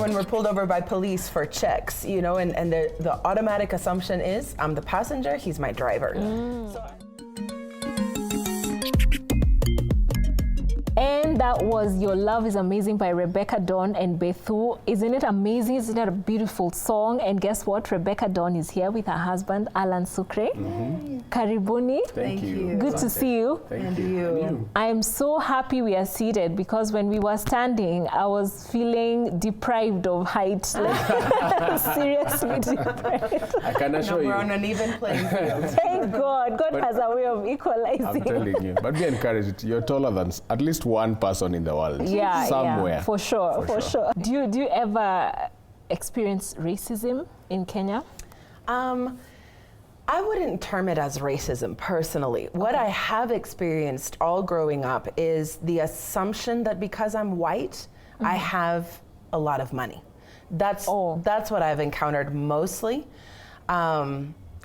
when we're pulled over by police for checks, you know, and the automatic assumption is I'm the passenger, he's my driver. And that was Your Love is Amazing by Rebekah Dawn and Bethu. Isn't it amazing? Isn't it a beautiful song? And guess what? Rebekah Dawn is here with her husband, Allan Sucre. Karibuni. Thank you. Good to see you. Thank you. I'm so happy we are seated because when we were standing, I was feeling deprived of height. Like, seriously deprived. I can assure you. We're on an even playing field. Thank God. God has a way of equalizing. I'm telling you. But be encouraged. You're taller than at least one person in the world. Yeah, somewhere. Yeah, for sure. Do you ever experience racism in Kenya? I wouldn't term it as racism personally. What I have experienced all growing up is the assumption that because I'm white, I have a lot of money. That's what I've encountered mostly.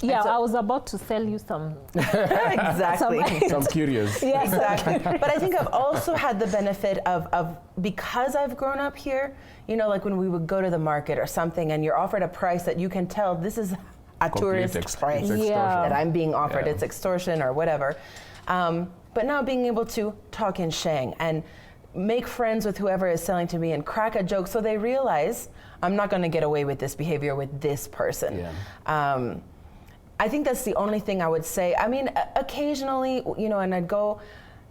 Yeah, I was about to sell you some. Exactly. I'm curious. Yeah, exactly. But I think I've also had the benefit of because I've grown up here, you know, like when we would go to the market or something and you're offered a price that you can tell this is a tourist price that I'm being offered. It's extortion or whatever. But now being able to talk in Sheng and make friends with whoever is selling to me and crack a joke so they realize I'm not going to get away with this behavior with this person. Yeah. I think that's the only thing I would say. I mean, occasionally, you know, and I'd go,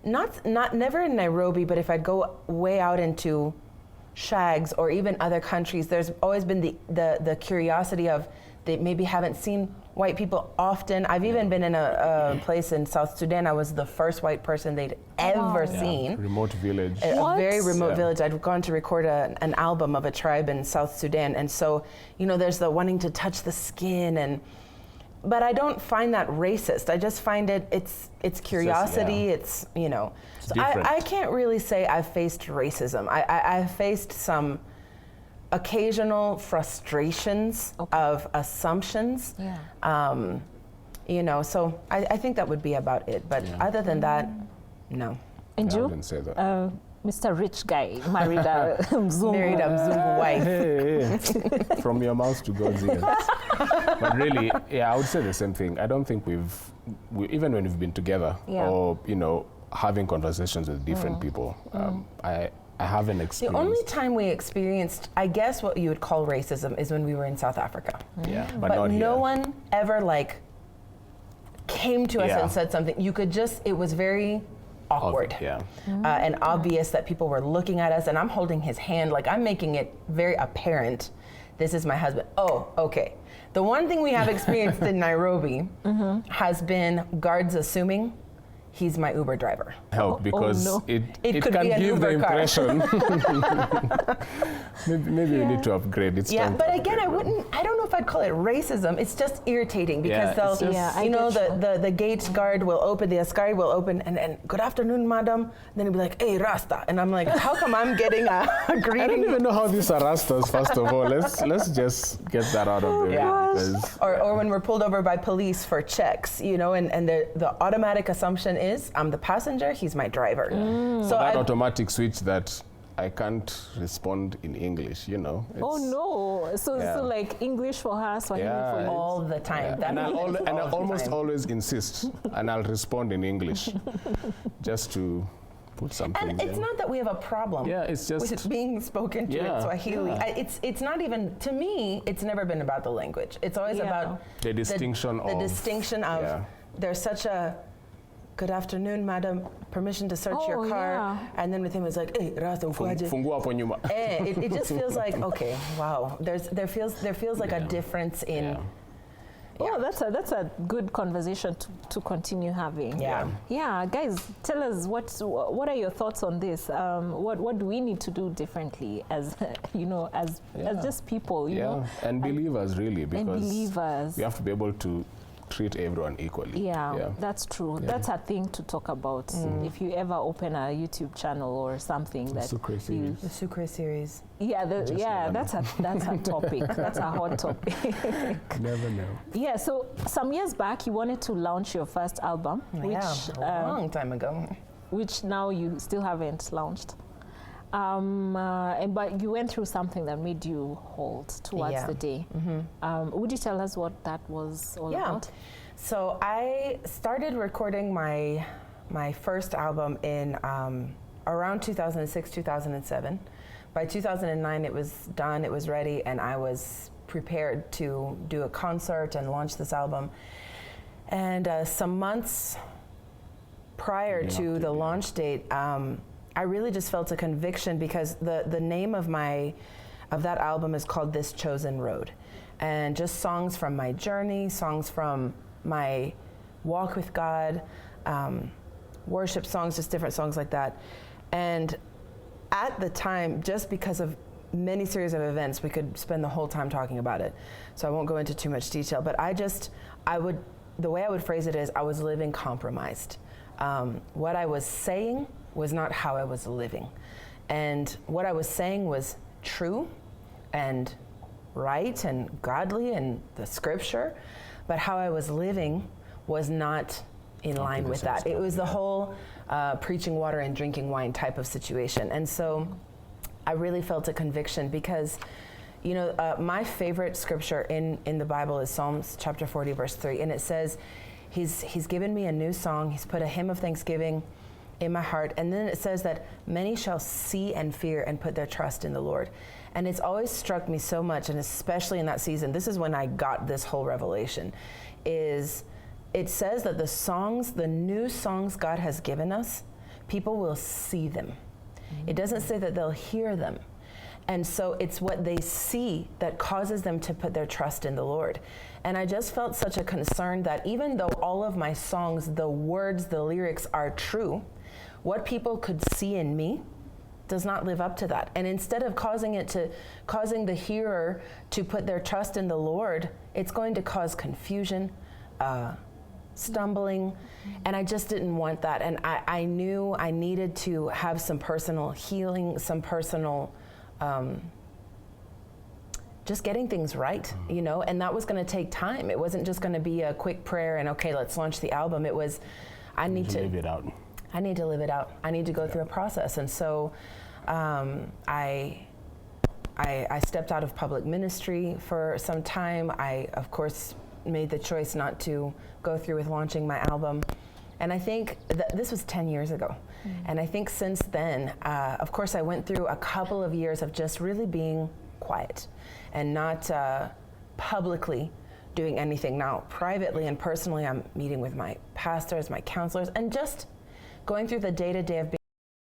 never in Nairobi, but if I'd go way out into shags or even other countries, there's always been the curiosity of they maybe haven't seen white people often. I've even been in a place in South Sudan. I was the first white person they'd ever seen. Remote village. A very remote village. I'd gone to record an album of a tribe in South Sudan. And so, you know, there's the wanting to touch the skin but I don't find that racist. I just find it's curiosity. It's, you know. So I can't really say I've faced racism. I've faced some occasional frustrations of assumptions. Yeah. You know, so I think that would be about it. But other than that, no. And you? I wouldn't say that. Mr. Rich Guy, married a Mzungu wife. Hey. From your mouth to God's ears. But really, I would say the same thing. I don't think even when we've been together or, you know, having conversations with different people, I haven't experienced. The only time we experienced, I guess, what you would call racism is when we were in South Africa. Yeah, but not no here. one ever came to us and said something. You could just, it was very awkward and obvious that people were looking at us, and I'm holding his hand, like I'm making it very apparent, this is my husband. Oh, okay. The one thing we have experienced in Nairobi has been guards assuming he's my Uber driver. Help, because it can give the impression. maybe you need to upgrade. It's but again, I don't know if I'd call it racism. It's just irritating because they'll, you know, the gate guard will open, the askari will open, and good afternoon, madam. And then he'll be like, hey, Rasta. And I'm like, how come I'm getting a greeting? I don't even know how these are Rastas, first of all. Let's just get that out of the way. Or when we're pulled over by police for checks, you know, and the automatic assumption is I'm the passenger, he's my driver. So that automatic switch that I can't respond in English, you know. So like English for her, Swahili for you. All the time. Yeah. And I'll almost always insist, and I'll respond in English just to put something. And it's not that we have a problem it's just with it being spoken to in Swahili. It's not even, to me, it's never been about the language. It's always about the distinction of there's such a good afternoon, madam, permission to search your car. And then with him it's like, hey, Rasta ukwaje. Fungua hapo nyuma. It just feels like, okay, wow. There feels like a difference in. Oh, that's a good conversation to continue having. Yeah, guys, tell us what are your thoughts on this? What do we need to do differently as you know, as just people, you know? And believers, really, because we have to be able to treat everyone equally. Yeah, that's true. Yeah. That's a thing to talk about. If you ever open a YouTube channel or something, the Sucre series. Yeah, that's a topic. That's a hot topic. Never know. Yeah, so some years back you wanted to launch your first album, a long time ago. Which now you still haven't launched. But you went through something that made you halt towards the day. Would you tell us what that was all about? So I started recording my first album in around 2006, 2007. By 2009, it was done, it was ready, and I was prepared to do a concert and launch this album. And some months prior to the launch date, I really just felt a conviction because the name of that album is called This Chosen Road. And just songs from my journey, songs from my walk with God, worship songs, just different songs like that. And at the time, just because of many series of events, we could spend the whole time talking about it. So I won't go into too much detail, but the way I would phrase it is I was living compromised. What I was saying was not how I was living. And what I was saying was true and right and godly and the scripture, but how I was living was not in line with that. It was the whole preaching water and drinking wine type of situation. And so I really felt a conviction because, you know, my favorite scripture in the Bible is Psalms chapter 40, verse 3. And it says, He's given me a new song. He's put a hymn of thanksgiving in my heart. And then it says that many shall see and fear and put their trust in the Lord. And it's always struck me so much, and especially in that season, this is when I got this whole revelation, is it says that the new songs God has given us, people will see them. It doesn't say that they'll hear them. And so it's what they see that causes them to put their trust in the Lord. And I just felt such a concern that even though all of my songs, the words, the lyrics are true, what people could see in me does not live up to that. And instead of causing the hearer to put their trust in the Lord, it's going to cause confusion, stumbling, and I just didn't want that. And I knew I needed to have some personal healing, some personal just getting things right, you know, and that was going to take time. It wasn't just going to be a quick prayer and okay, let's launch the album. It was, I need to live it out. I need to live it out. I need to go through a process. And so I stepped out of public ministry for some time. I, of course, made the choice not to go through with launching my album. And I think this was 10 years ago. And I think since then, of course, I went through a couple of years of just really being quiet and not publicly doing anything. Now, privately and personally, I'm meeting with my pastors, my counselors, and just going through the day-to-day of being.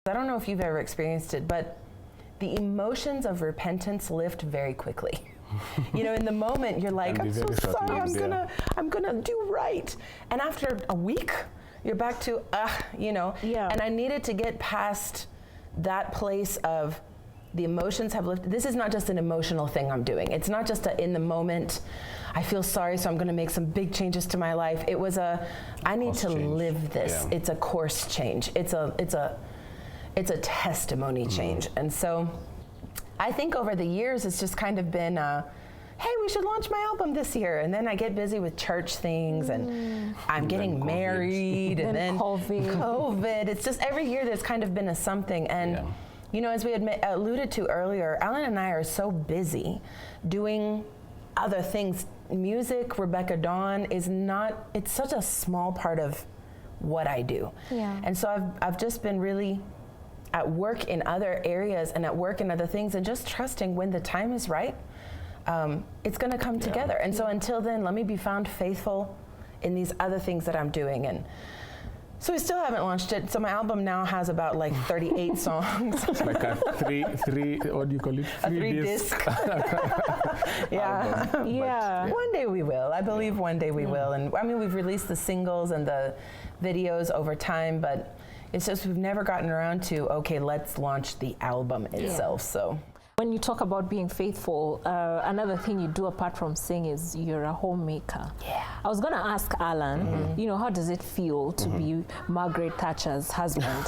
I don't know if you've ever experienced it, but the emotions of repentance lift very quickly. You know, in the moment, you're like, I'm so sorry, I'm gonna do right. And after a week, you're back to, you know. Yeah. And I needed to get past that place of the emotions have lifted. This is not just an emotional thing I'm doing. It's not just in the moment, I feel sorry, so I'm gonna make some big changes to my life. It was I need to live this. Yeah. It's a course change. It's a testimony change. And so I think over the years, it's just kind of been, hey, we should launch my album this year. And then I get busy with church things and I'm getting married and then COVID. It's just every year there's kind of been a something. And you know, as we had alluded to earlier, Allan and I are so busy doing other things. Music, Rebekah Dawn it's such a small part of what I do. Yeah. And so I've just been really at work in other areas and at work in other things and just trusting when the time is right, it's gonna come together. And so until then, let me be found faithful in these other things that I'm doing. And so we still haven't launched it. So my album now has about like 38 songs. It's like a three, what do you call it? Three disc. Yeah. Album, yeah. One day we will. I believe one day we will. And I mean, we've released the singles and the videos over time, but it's just we've never gotten around to, okay, let's launch the album itself. So. When you talk about being faithful, another thing you do apart from sing is you're a homemaker. Yeah. I was going to ask Allan, you know, how does it feel to be Margaret Thatcher's husband?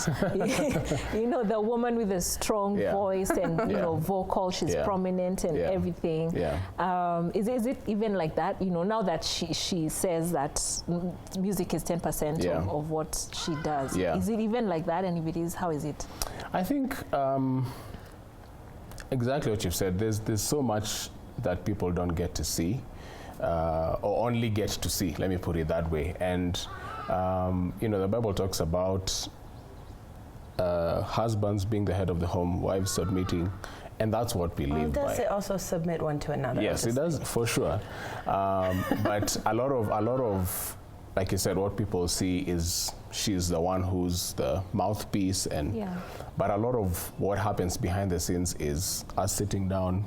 You know, the woman with a strong voice and, you know, vocal, she's prominent and everything. Yeah. Is it even like that? You know, now that she says that music is 10% of what she does. Yeah. Is it even like that? And if it is, how is it? I think exactly what you've said. There's so much that people don't get to see, or only get to see. Let me put it that way. And the Bible talks about husbands being the head of the home, wives submitting, and that's what we live by. Does it also submit one to another? Yes, it does, for sure. But a lot of, like you said, what people see is she's the one who's the mouthpiece, but a lot of what happens behind the scenes is us sitting down,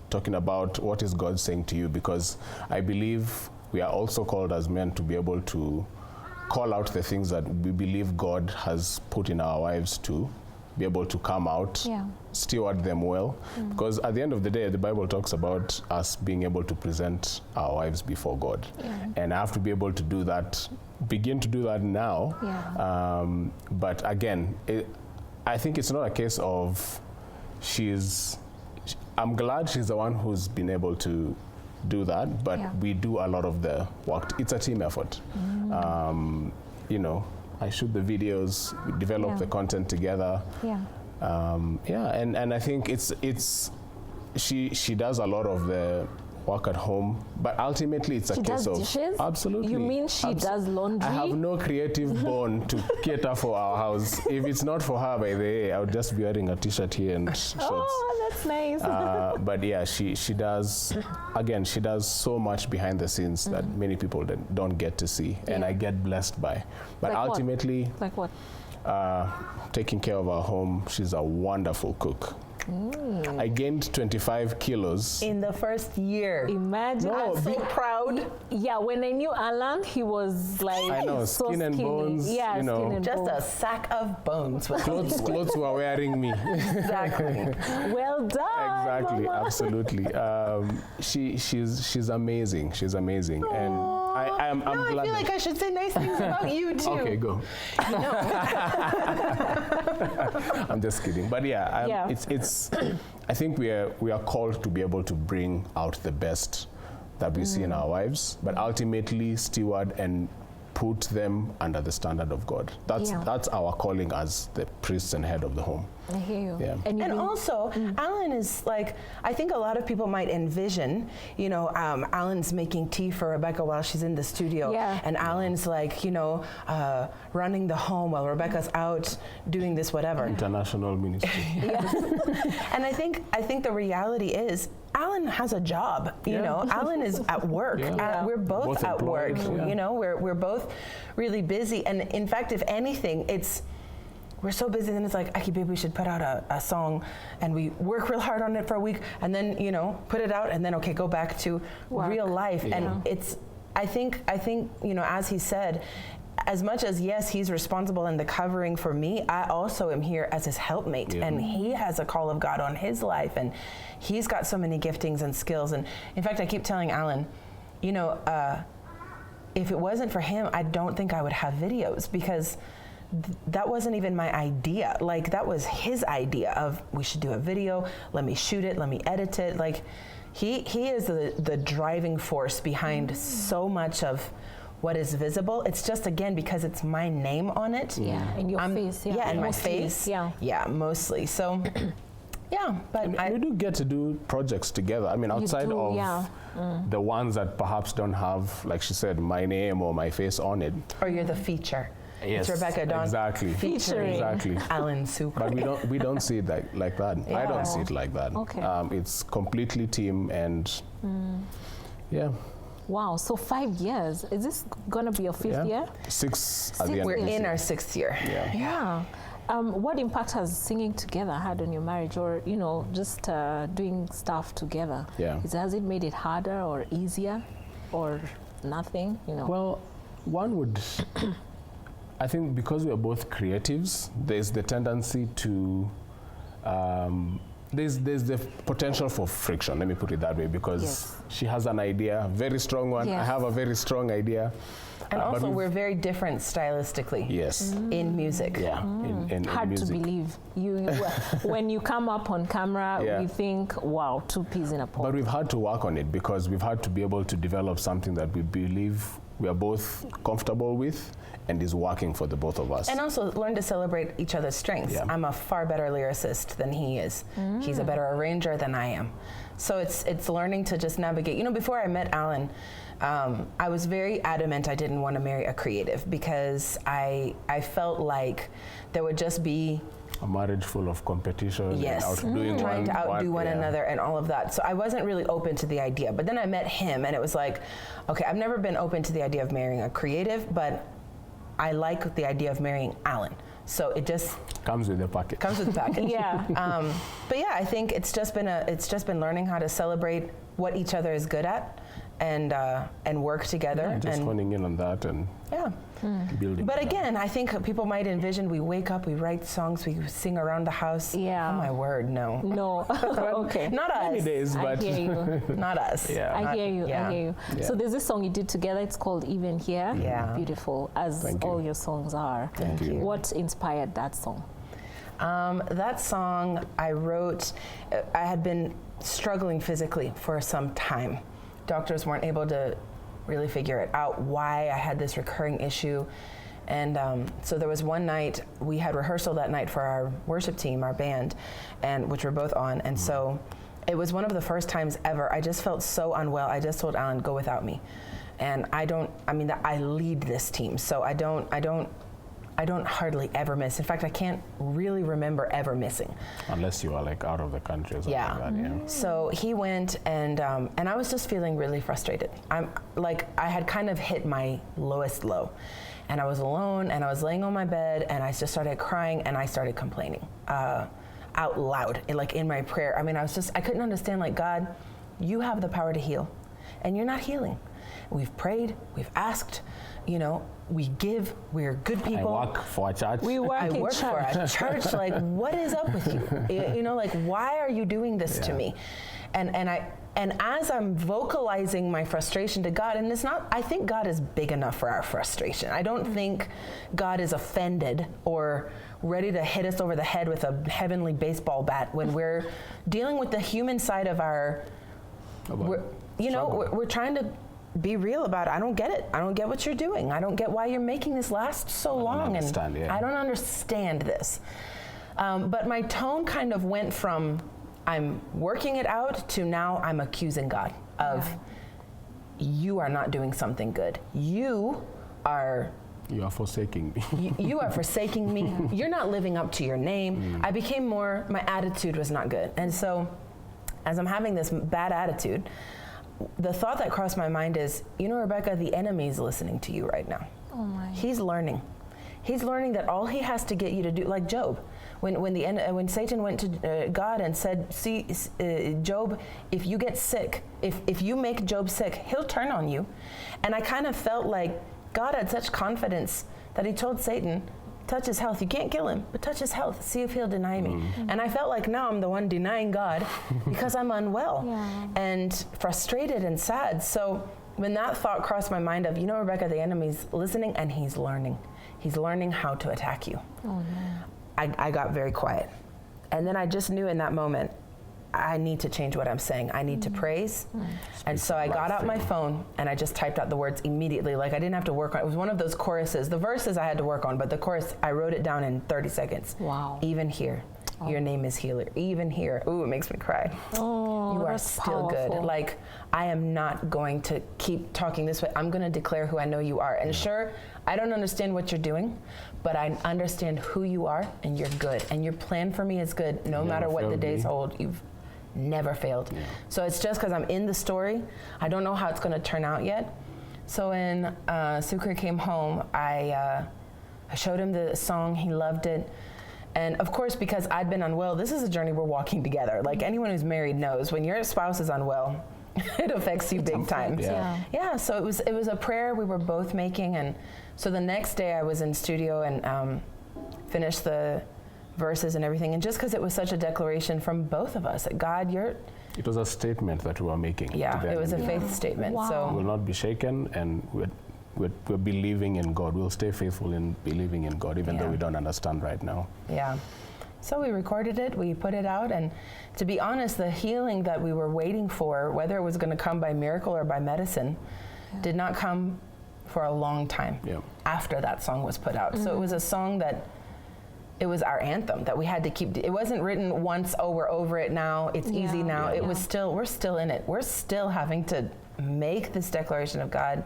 talking about what is God saying to you, because I believe we are also called as men to be able to call out the things that we believe God has put in our lives to be able to come out, steward them well. Because at the end of the day, the Bible talks about us being able to present our wives before God. And I have to be able to do that, begin to do that now. But again, I think it's not a case of I'm glad she's the one who's been able to do that, but we do a lot of the work. It's a team effort. I shoot the videos, we develop the content together. And I think she does a lot of the work at home, but ultimately it's a case of dishes? Absolutely. You mean she does laundry? I have no creative bone to cater for our house. If it's not for her, by the way, I would just be wearing a t-shirt here and shorts. Oh, that's nice. But yeah, she does. Again, she does so much behind the scenes that many people don't get to see, and I get blessed by. But like ultimately, what? Like what? Taking care of our home. She's a wonderful cook. I gained 25 kilos. In the first year. Imagine. No, I'm so proud. Yeah, when I knew Allan, he was like I know, so skin and skinny. bones. Yeah, skin and just bones. a sack of bones. Clothes were wearing me. Exactly. Well done. Exactly, Mama. absolutely. She's amazing. She's amazing, and I'm glad. I feel like I should say nice things about you too. Okay, go. I'm just kidding, but it's. I think we are called to be able to bring out the best that we see in our wives, but ultimately steward and put them under the standard of God. That's our calling as the priest and head of the home. I hear you. Yeah. And also, Allan is like, I think a lot of people might envision, Allan's making tea for Rebekah while she's in the studio. Yeah. And Allan's like, running the home while Rebekah's out doing this whatever. International ministry. And I think the reality is, Allan has a job, Allan is at work. We're both at work, we're both really busy. And in fact, if anything, we're so busy, then it's like, Aki, babe, we should put out a song, and we work real hard on it for a week, and then, put it out, and then, okay, go back to real life. Yeah. And I think, as he said, as much as, yes, he's responsible in the covering for me, I also am here as his helpmate, and he has a call of God on his life, and he's got so many giftings and skills. And in fact, I keep telling Allan, if it wasn't for him, I don't think I would have videos, because that wasn't even my idea. Like, that was his idea of, we should do a video, let me shoot it, let me edit it. Like, he is the driving force behind so much of what is visible. It's just, again, because it's my name on it. Yeah, and your face. Yeah, and my mostly, face. Yeah, mostly. So, but we do get to do projects together. I mean, outside of the ones that perhaps don't have, like she said, my name or my face on it. Or you're the feature. Yes, it's Rebekah Dawn featuring Allan Super. But we don't see it like that. Yeah. I don't see it like that. Okay. It's completely team and Wow, so 5 years. Is this gonna be your fifth year? 6 at the end. We're of this in year. our 6th year. Yeah. What impact has singing together had on your marriage, or just doing stuff together? Yeah. Has it made it harder or easier, or nothing? Well, one would. I think because we are both creatives, there's the tendency to. There's the potential for friction. Let me put it that way, because she has an idea, very strong one. I have a very strong idea. And also, we're very different stylistically. Yes. In music. Yeah. In hard music. to believe. When you come up on camera, we think, wow, 2 peas in a pod. But we've had to work on it, because we've had to be able to develop something that we believe we are both comfortable with and is working for the both of us. And also learn to celebrate each other's strengths. Yeah. I'm a far better lyricist than he is. He's a better arranger than I am. So it's learning to just navigate. You know, before I met Allan, I was very adamant I didn't want to marry a creative because I felt like there would just be a marriage full of competition, yes, and outdoing trying to outdo one another and all of that. So I wasn't really open to the idea. But then I met him and it was like, okay, I've never been open to the idea of marrying a creative, but I like the idea of marrying Allan. So it just comes with the package. Comes with the package. Yeah. But yeah, I think it's just been learning how to celebrate what each other is good at and work together. Yeah, just honing in on that and building. But again, I think people might envision we wake up, we write songs, we sing around the house. Yeah. Oh my word, no. No. Okay. Not us. Many days, but I hear you. Not us. Yeah. I hear you. Yeah. I hear you. Yeah. So there's this song you did together. It's called Even Here. Yeah. Beautiful, as all your songs are. Thank you. What inspired that song? That song I wrote, I had been struggling physically for some time. Doctors weren't able to really figure it out why I had this recurring issue. And so there was one night, we had rehearsal that night for our worship team, our band, and which we're both on. And so it was one of the first times ever, I just felt so unwell. I just told Allan, go without me. And I lead this team, so I don't hardly ever miss. In fact, I can't really remember ever missing. Unless you are like out of the country or something like that, yeah. So he went and I was just feeling really frustrated. I had kind of hit my lowest low. And I was alone and I was laying on my bed and I just started crying and I started complaining out loud, like in my prayer. I mean, I couldn't understand, like, God, you have the power to heal and you're not healing. We've prayed, we've asked, you know, we give, we're good people. I work for a church. I work for a church. Like, what is up with you? You know, like, why are you doing this to me? And as I'm vocalizing my frustration to God, and it's not, I think God is big enough for our frustration. I don't think God is offended or ready to hit us over the head with a heavenly baseball bat when we're dealing with the human side of our, we're trying to be real about it. I don't get it. I don't get what you're doing. I don't get why you're making this last so long. And I don't understand this. But my tone kind of went from I'm working it out to now I'm accusing God of you are not doing something good. You are forsaking me. You are forsaking me. You're not living up to your name. I became my attitude was not good. And so as I'm having this bad attitude, the thought that crossed my mind is, you know, Rebekah, the enemy is listening to you right now. Oh my. He's learning. He's learning that all he has to get you to do, like Job, when Satan went to God and said, see, Job, if you get sick, if you make Job sick, he'll turn on you. And I kind of felt like God had such confidence that he told Satan, touch his health. You can't kill him, but touch his health. See if he'll deny me. And I felt like now I'm the one denying God because I'm unwell and frustrated and sad. So when that thought crossed my mind of, you know, Rebekah, the enemy's listening and he's learning. He's learning how to attack you. Oh, no. I got very quiet. And then I just knew in that moment, I need to change what I'm saying. I need to praise. And so I got out my phone and I just typed out the words immediately. Like, I didn't have to work on it. It was one of those choruses. The verses I had to work on, but the chorus, I wrote it down in 30 seconds. Wow. Even here, your name is healer. Even here. Ooh, it makes me cry. Oh, you are still powerful. good. Like, I am not going to keep talking this way. I'm going to declare who I know you are. And sure, I don't understand what you're doing, but I understand who you are and you're good. And your plan for me is good. No matter what the days hold, you've never failed. Yeah. So it's just because I'm in the story. I don't know how it's going to turn out yet. So when Sukri came home, I showed him the song. He loved it. And of course, because I'd been unwell, this is a journey we're walking together. Like, anyone who's married knows when your spouse is unwell, it affects you big time. Yeah, so it was a prayer we were both making. And so the next day I was in studio and finished the verses and everything. And just because it was such a declaration from both of us, that God, it was a statement that we were making. Yeah, it was a faith statement. Wow. So we will not be shaken, and we're believing in God. We'll stay faithful in believing in God, even though we don't understand right now. Yeah. So we recorded it, we put it out, and to be honest, the healing that we were waiting for, whether it was going to come by miracle or by medicine, did not come for a long time after that song was put out. So it was a song that, it was our anthem that we had to keep. It wasn't written once, oh, we're over it now, it's easy now. It was still, we're still in it. We're still having to make this declaration of God,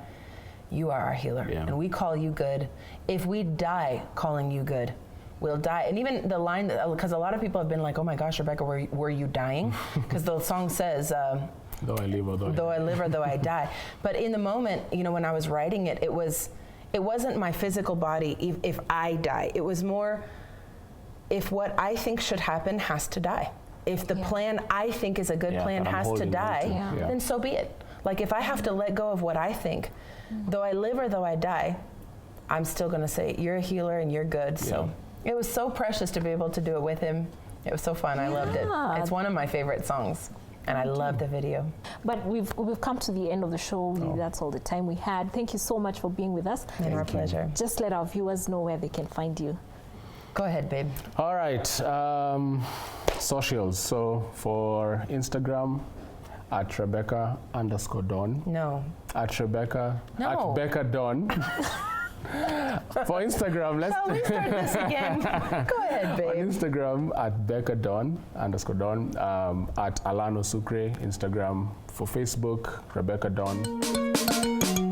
you are our healer, and we call you good. If we die calling you good, we'll die. And even the line, because a lot of people have been like, oh my gosh, Rebekah, were you dying? Because the song says, though I live or though I die. But in the moment, you know, when I was writing it, it wasn't my physical body if I die. It was more, if what I think should happen has to die. If the plan I think is a good plan has to die, then so be it. Like if I have to let go of what I think, though I live or though I die, I'm still gonna say, you're a healer and you're good. So it was so precious to be able to do it with him. It was so fun, I loved it. It's one of my favorite songs. And I love the video. But we've come to the end of the show. That's all the time we had. Thank you so much for being with us. And our pleasure. Just let our viewers know where they can find you. Go ahead, babe. All right. Socials. So for Instagram, at Rebekah_Dawn. No. At Rebekah. No. At Becca Dawn. For Instagram, let's start this again. Go ahead, babe. On Instagram, at Becca Dawn, _Dawn. At Allan Osukre, Instagram. For Facebook, Rebekah Dawn.